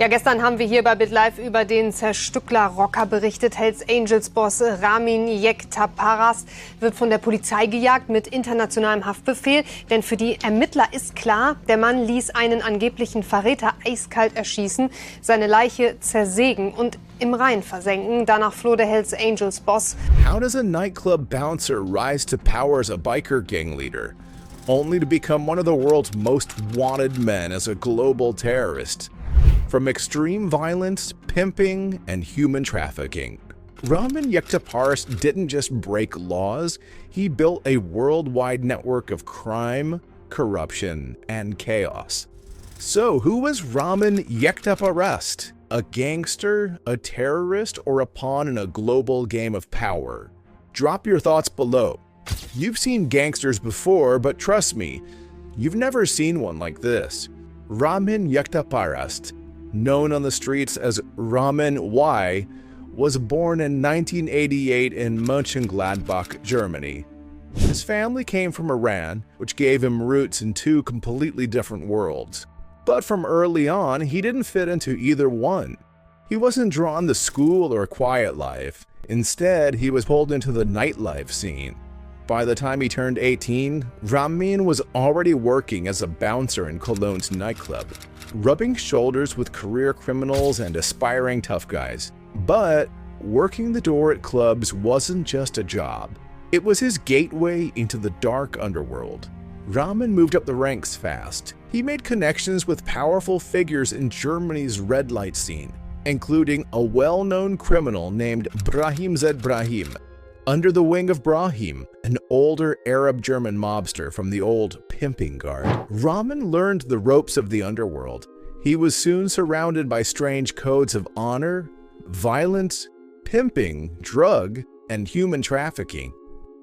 Ja, gestern haben wir hier bei BitLive über den Zerstückler-Rocker berichtet. Hells Angels-Boss Ramin Yektaparast wird von der Polizei gejagt mit internationalem Haftbefehl. Denn für die Ermittler ist klar, der Mann ließ einen angeblichen Verräter eiskalt erschießen, seine Leiche zersägen und im Rhein versenken. Danach floh der Hells Angels-Boss. How does a nightclub bouncer rise to power as a biker gang leader, only to become one of the world's most wanted men as a global terrorist? From extreme violence, pimping, and human trafficking, Ramin Yektaparast didn't just break laws, he built a worldwide network of crime, corruption, and chaos. So, who was Ramin Yektaparast? A gangster, a terrorist, or a pawn in a global game of power? Drop your thoughts below. You've seen gangsters before, but trust me, you've never seen one like this. Ramin Yektaparast, known on the streets as Ramin Y, was born in 1988 in Mönchengladbach, Germany. His family came from Iran, which gave him roots in two completely different worlds. But from early on, he didn't fit into either one. He wasn't drawn to school or quiet life. Instead, he was pulled into the nightlife scene. By the time he turned 18, Ramin was already working as a bouncer in Cologne's nightclub, rubbing shoulders with career criminals and aspiring tough guys. But working the door at clubs wasn't just a job. It was his gateway into the dark underworld. Ramin moved up the ranks fast. He made connections with powerful figures in Germany's red light scene, including a well-known criminal named Brahim Z. Brahim. Under the wing of Brahim, an older Arab-German mobster from the old pimping guard, Ramin learned the ropes of the underworld. He was soon surrounded by strange codes of honor, violence, pimping, drug, and human trafficking.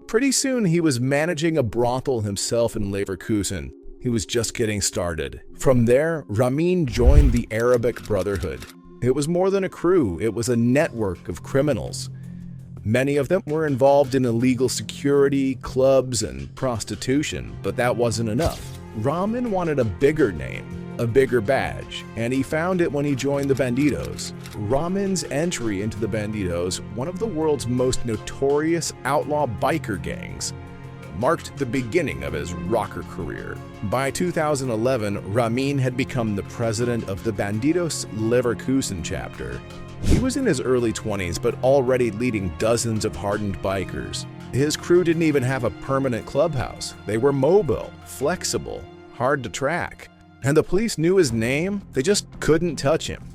Pretty soon, he was managing a brothel himself in Leverkusen. He was just getting started. From there, Ramin joined the Arabic Brotherhood. It was more than a crew, it was a network of criminals. Many of them were involved in illegal security, clubs, and prostitution, but that wasn't enough. Ramin wanted a bigger name, a bigger badge, and he found it when he joined the Bandidos. Ramin's entry into the Bandidos, one of the world's most notorious outlaw biker gangs, marked the beginning of his rocker career. By 2011, Ramin had become the president of the Bandidos Leverkusen chapter. He was in his early 20s, but already leading dozens of hardened bikers. His crew didn't even have a permanent clubhouse. They were mobile, flexible, hard to track. And the police knew his name, they just couldn't touch him.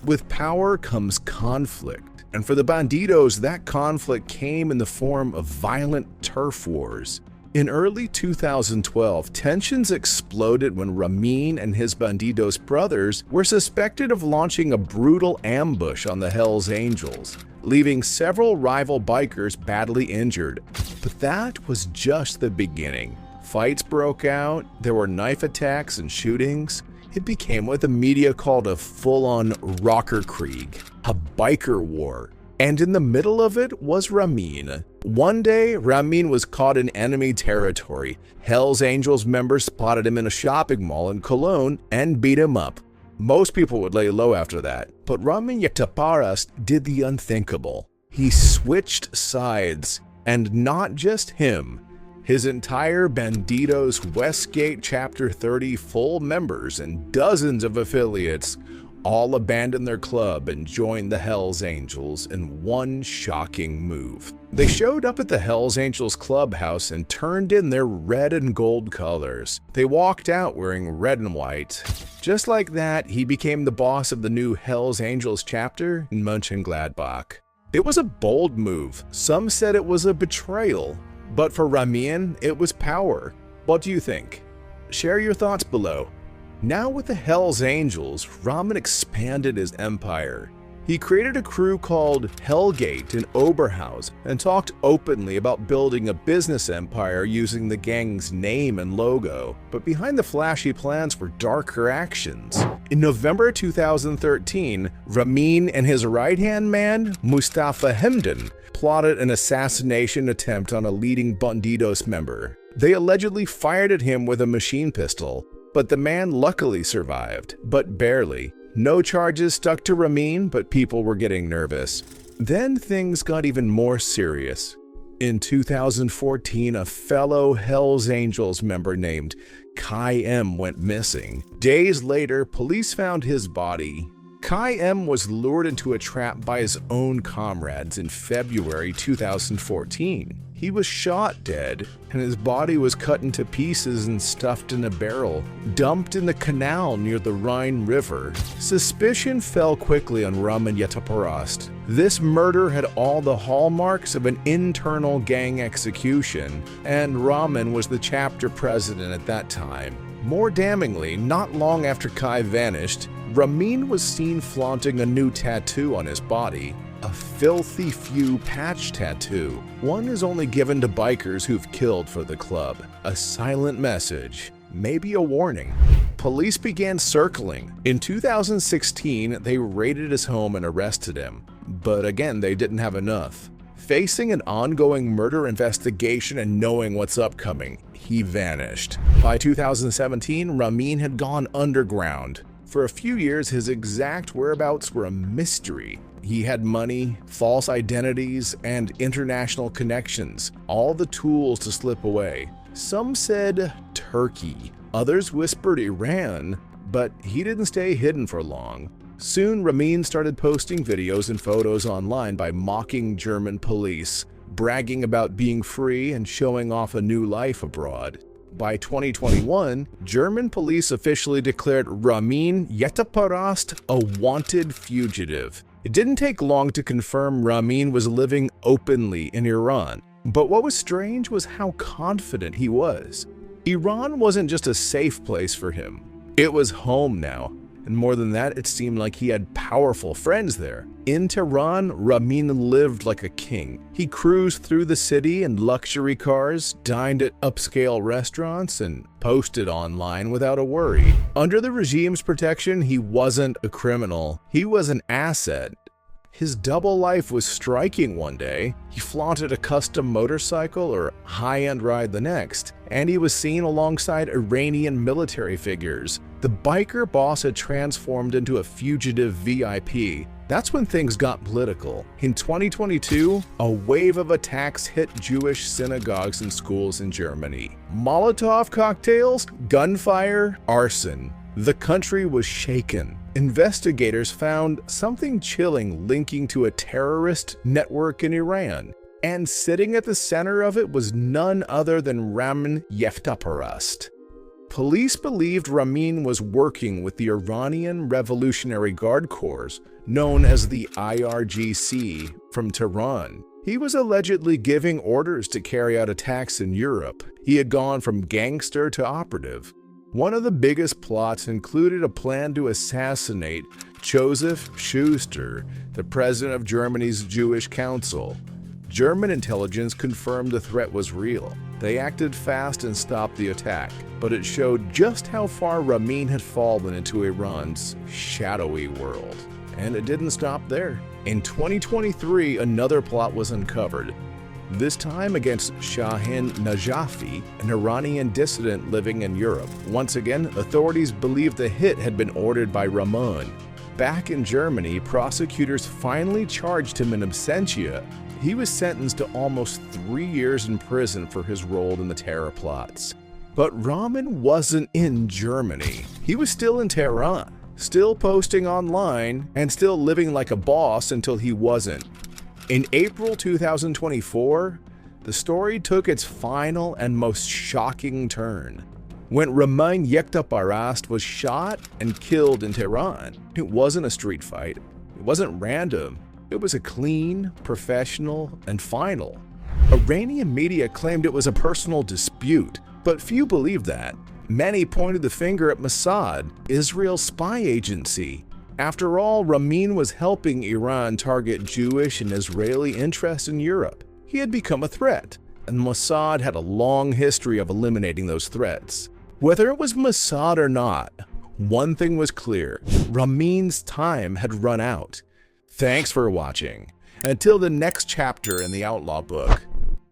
With power comes conflict. And for the Bandidos, that conflict came in the form of violent turf wars. In early 2012, tensions exploded when Ramin and his Bandidos brothers were suspected of launching a brutal ambush on the Hells Angels, leaving several rival bikers badly injured. But that was just the beginning. Fights broke out, there were knife attacks and shootings. It became what the media called a full-on Rockerkrieg, a biker war. And in the middle of it was Ramin. One day, Ramin was caught in enemy territory. Hells Angels members spotted him in a shopping mall in Cologne and beat him up. Most people would lay low after that, but Ramin Yektaparast did the unthinkable. He switched sides, and not just him. His entire Bandidos Westgate Chapter 30 full members and dozens of affiliates all abandoned their club and joined the Hells Angels in one shocking move. They showed up at the Hells Angels clubhouse and turned in their red and gold colors. They walked out wearing red and white. Just like that, he became the boss of the new Hells Angels chapter in Mönchengladbach. It was a bold move. Some said it was a betrayal. But for Ramin, it was power. What do you think? Share your thoughts below. Now with the Hells Angels, Ramin expanded his empire. He created a crew called Hellgate in Oberhausen and talked openly about building a business empire using the gang's name and logo. But behind the flashy plans were darker actions. In November 2013, Ramin and his right-hand man, Mustafa Hemden, plotted an assassination attempt on a leading Bandidos member. They allegedly fired at him with a machine pistol, but the man luckily survived, but barely. No charges stuck to Ramin, but people were getting nervous. Then things got even more serious. In 2014, a fellow Hells Angels member named Kai M went missing. Days later, police found his body. Kai M was lured into a trap by his own comrades in February 2014. He was shot dead, and his body was cut into pieces and stuffed in a barrel, dumped in the canal near the Rhine River. Suspicion fell quickly on Ramin Yektaparast. This murder had all the hallmarks of an internal gang execution, and Ramin was the chapter president at that time. More damningly, not long after Kai vanished, Ramin was seen flaunting a new tattoo on his body. A filthy few patch tattoo. One is only given to bikers who've killed for the club. A silent message, maybe a warning. Police began circling. In 2016, they raided his home and arrested him. But again, they didn't have enough. Facing an ongoing murder investigation and knowing what's upcoming, he vanished. By 2017, Ramin had gone underground. For a few years, his exact whereabouts were a mystery. He had money, false identities, and international connections, all the tools to slip away. Some said Turkey, others whispered Iran, but he didn't stay hidden for long. Soon, Ramin started posting videos and photos online by mocking German police, bragging about being free and showing off a new life abroad. By 2021, German police officially declared Ramin Yektaparast a wanted fugitive. It didn't take long to confirm Ramin was living openly in Iran. But what was strange was how confident he was. Iran wasn't just a safe place for him. It was home now. And more than that, it seemed like he had powerful friends there. In Tehran, Ramin lived like a king. He cruised through the city in luxury cars, dined at upscale restaurants, and posted online without a worry. Under the regime's protection, he wasn't a criminal. He was an asset. His double life was striking one day. He flaunted a custom motorcycle or high-end ride the next, and he was seen alongside Iranian military figures. The biker boss had transformed into a fugitive VIP. That's when things got political. In 2022, a wave of attacks hit Jewish synagogues and schools in Germany. Molotov cocktails, gunfire, arson. The country was shaken. Investigators found something chilling linking to a terrorist network in Iran. And sitting at the center of it was none other than Ramin Yektaparast. Police believed Ramin was working with the Iranian Revolutionary Guard Corps, known as the IRGC, from Tehran. He was allegedly giving orders to carry out attacks in Europe. He had gone from gangster to operative. One of the biggest plots included a plan to assassinate Joseph Schuster, the president of Germany's Jewish Council. German intelligence confirmed the threat was real. They acted fast and stopped the attack, but it showed just how far Ramin had fallen into Iran's shadowy world. And it didn't stop there. In 2023, another plot was uncovered. This time against Shahin Najafi, an Iranian dissident living in Europe. Once again, authorities believed the hit had been ordered by Ramin. Back in Germany, prosecutors finally charged him in absentia. He was sentenced to almost 3 years in prison for his role in the terror plots. But Ramin wasn't in Germany. He was still in Tehran, still posting online, and still living like a boss until he wasn't. In April 2024, the story took its final and most shocking turn. When Ramin Yektaparast was shot and killed in Tehran, it wasn't a street fight. It wasn't random. It was a clean, professional, and final. Iranian media claimed it was a personal dispute, but few believed that. Many pointed the finger at Mossad, Israel's spy agency. After all, Ramin was helping Iran target Jewish and Israeli interests in Europe. He had become a threat, and Mossad had a long history of eliminating those threats. Whether it was Mossad or not, one thing was clear: Ramin's time had run out. Thanks for watching. Until the next chapter in the Outlaw book.